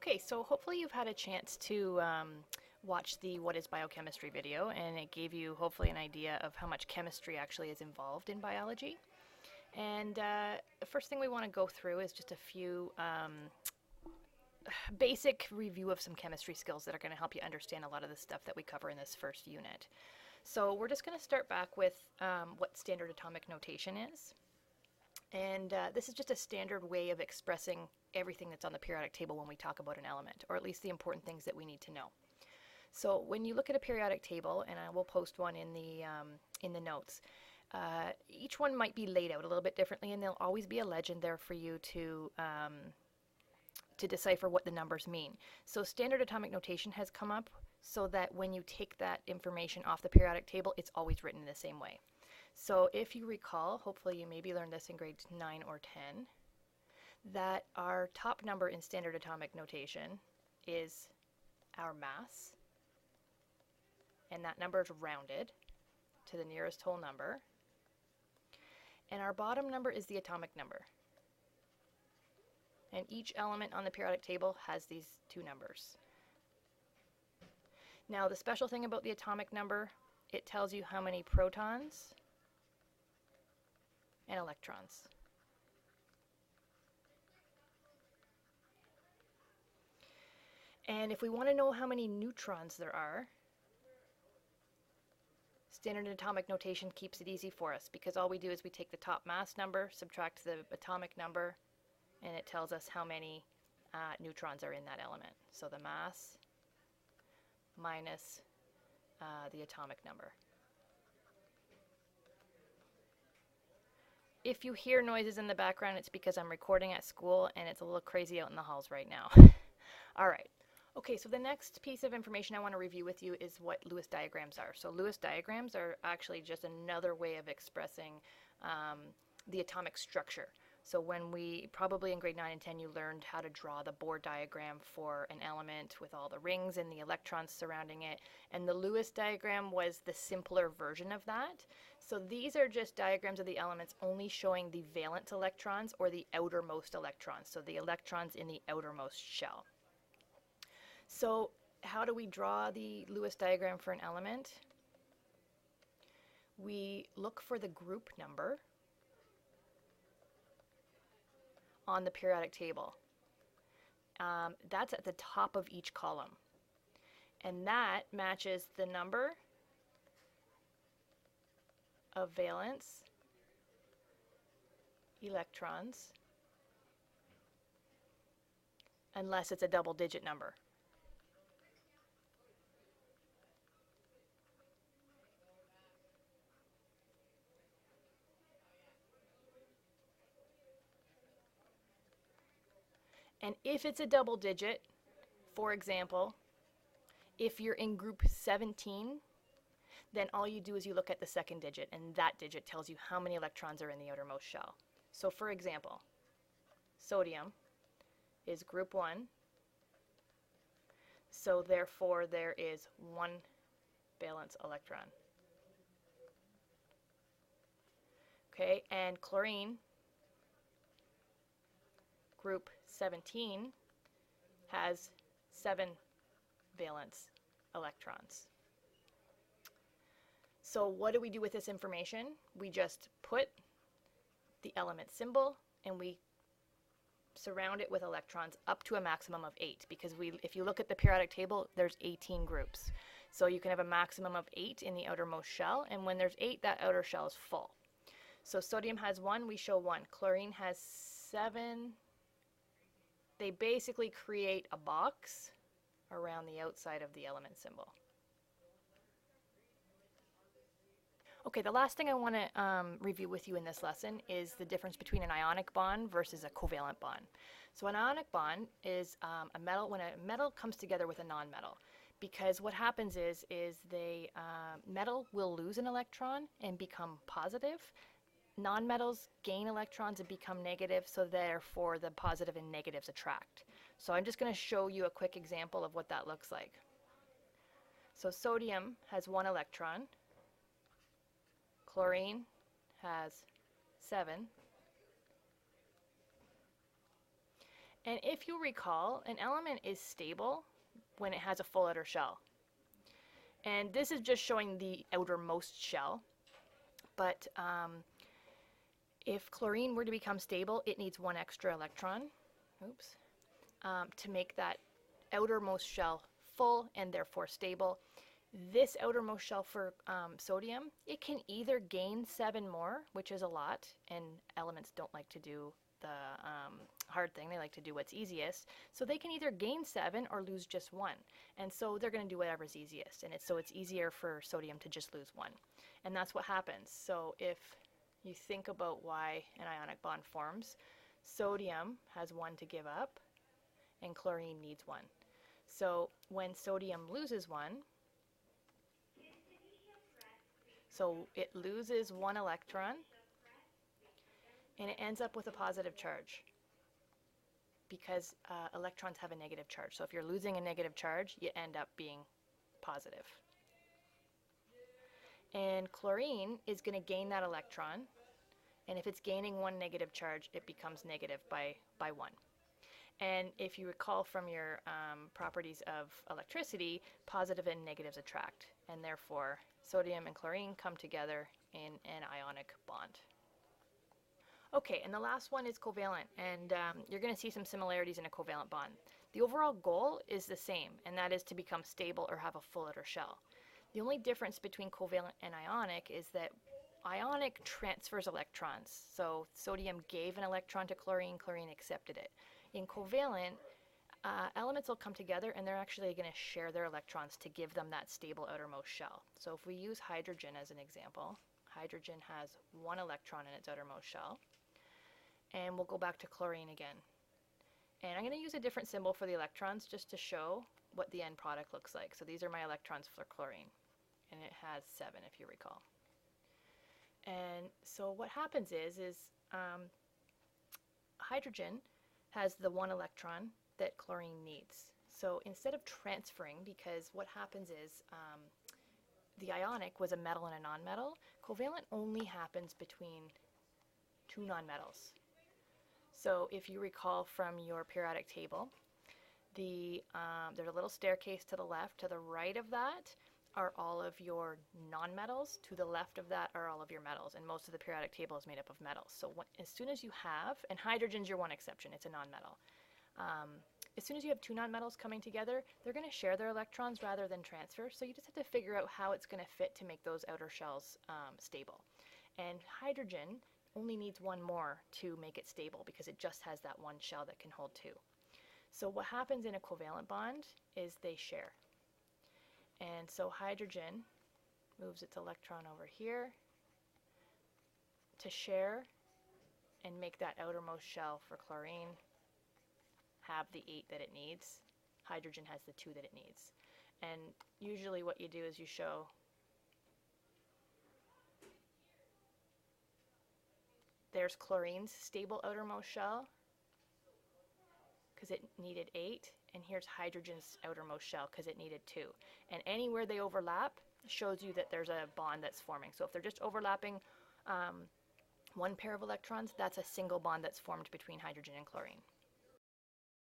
Okay, so hopefully you've had a chance to watch the What is Biochemistry video, and it gave you hopefully an idea of how much chemistry actually is involved in biology. And the first thing we want to go through is just a few basic review of some chemistry skills that are going to help you understand a lot of the stuff that we cover in this first unit. So we're just going to start back with what standard atomic notation is. And this is just a standard way of expressing everything that's on the periodic table when we talk about an element, or at least the important things that we need to know. So when you look at a periodic table, and I will post one in the notes, each one might be laid out a little bit differently, and there'll always be a legend there for you to decipher what the numbers mean. So standard atomic notation has come up so that when you take that information off the periodic table, it's always written in the same way. So if you recall, hopefully you maybe learned this in grade 9 or 10, that our top number in standard atomic notation is our mass, and that number is rounded to the nearest whole number, and our bottom number is the atomic number. And each element on the periodic table has these two numbers. Now the special thing about the atomic number, it tells you how many protons and electrons. And if we want to know how many neutrons there are, standard atomic notation keeps it easy for us, because all we do is we take the top mass number, subtract the atomic number, and it tells us how many neutrons are in that element. So the mass minus the atomic number. If you hear noises in the background, it's because I'm recording at school and it's a little crazy out in the halls right now. All right. Okay, so the next piece of information I want to review with you is what Lewis diagrams are. So Lewis diagrams are actually just another way of expressing the atomic structure. So when we, probably in grade 9 and 10, you learned how to draw the Bohr diagram for an element with all the rings and the electrons surrounding it. And the Lewis diagram was the simpler version of that. So these are just diagrams of the elements only showing the valence electrons or the outermost electrons. So the electrons in the outermost shell. So how do we draw the Lewis diagram for an element? We look for the group number on the periodic table. That's at the top of each column. And that matches the number of valence electrons, unless it's a double-digit number. And if it's a double digit, for example, if you're in group 17, then all you do is you look at the second digit, and that digit tells you how many electrons are in the outermost shell. So for example, sodium is group 1, so therefore there is 1 valence electron. Okay, and chlorine, group 17, has 7 valence electrons. So what do we do with this information? We just put the element symbol and we surround it with electrons up to a maximum of 8, because if you look at the periodic table, there's 18 groups. So you can have a maximum of 8 in the outermost shell, and when there's 8, that outer shell is full. So sodium has 1, we show 1. Chlorine has 7. They basically create a box around the outside of the element symbol. Okay, the last thing I want to review with you in this lesson is the difference between an ionic bond versus a covalent bond. So an ionic bond is a metal, when a metal comes together with a nonmetal, because what happens is the metal will lose an electron and become positive. Nonmetals gain electrons and become negative, so therefore the positive and negatives attract. So I'm just going to show you a quick example of what that looks like. So sodium has 1 electron. Chlorine has 7. And if you recall, an element is stable when it has a full outer shell. And this is just showing the outermost shell. But if chlorine were to become stable, it needs one extra electron, to make that outermost shell full and therefore stable. This outermost shell for sodium, it can either gain 7 more, which is a lot, and elements don't like to do the hard thing, they like to do what's easiest. So they can either gain 7 or lose just 1. And so they're going to do whatever's easiest. And so it's easier for sodium to just lose 1. And that's what happens. So if you think about why an ionic bond forms, sodium has 1 to give up, and chlorine needs 1. So when sodium loses 1, so it loses 1 electron, and it ends up with a positive charge because electrons have a negative charge. So if you're losing a negative charge, you end up being positive. And chlorine is going to gain that electron, and if it's gaining 1 negative charge, it becomes negative by 1. And if you recall from your properties of electricity, positive and negatives attract, and therefore sodium and chlorine come together in an ionic bond. Okay, and the last one is covalent, and you're going to see some similarities in a covalent bond. The overall goal is the same, and that is to become stable or have a full outer shell. The only difference between covalent and ionic is that ionic transfers electrons. So sodium gave an electron to chlorine, chlorine accepted it. In covalent, elements will come together and they're actually going to share their electrons to give them that stable outermost shell. So if we use hydrogen as an example, hydrogen has 1 electron in its outermost shell. And we'll go back to chlorine again. And I'm going to use a different symbol for the electrons just to show what the end product looks like. So these are my electrons for chlorine. And it has 7, if you recall. And so what happens is hydrogen has the 1 electron that chlorine needs. So instead of transferring, because what happens is the ionic was a metal and a nonmetal, covalent only happens between 2 nonmetals. So if you recall from your periodic table, there's a little staircase to the left. To the right of that are all of your nonmetals. To the left of that are all of your metals. And most of the periodic table is made up of metals. So as soon as you have, and hydrogen's your one exception, it's a nonmetal. As soon as you have 2 nonmetals coming together, they're going to share their electrons rather than transfer. So you just have to figure out how it's going to fit to make those outer shells stable. And hydrogen only needs 1 more to make it stable because it just has that 1 shell that can hold 2. So what happens in a covalent bond is they share. And so hydrogen moves its electron over here to share and make that outermost shell for chlorine have the 8 that it needs. Hydrogen has the 2 that it needs. And usually what you do is you show there's chlorine's stable outermost shell because it needed 8, and here's hydrogen's outermost shell because it needed 2. And anywhere they overlap shows you that there's a bond that's forming. So if they're just overlapping 1 pair of electrons, that's a single bond that's formed between hydrogen and chlorine.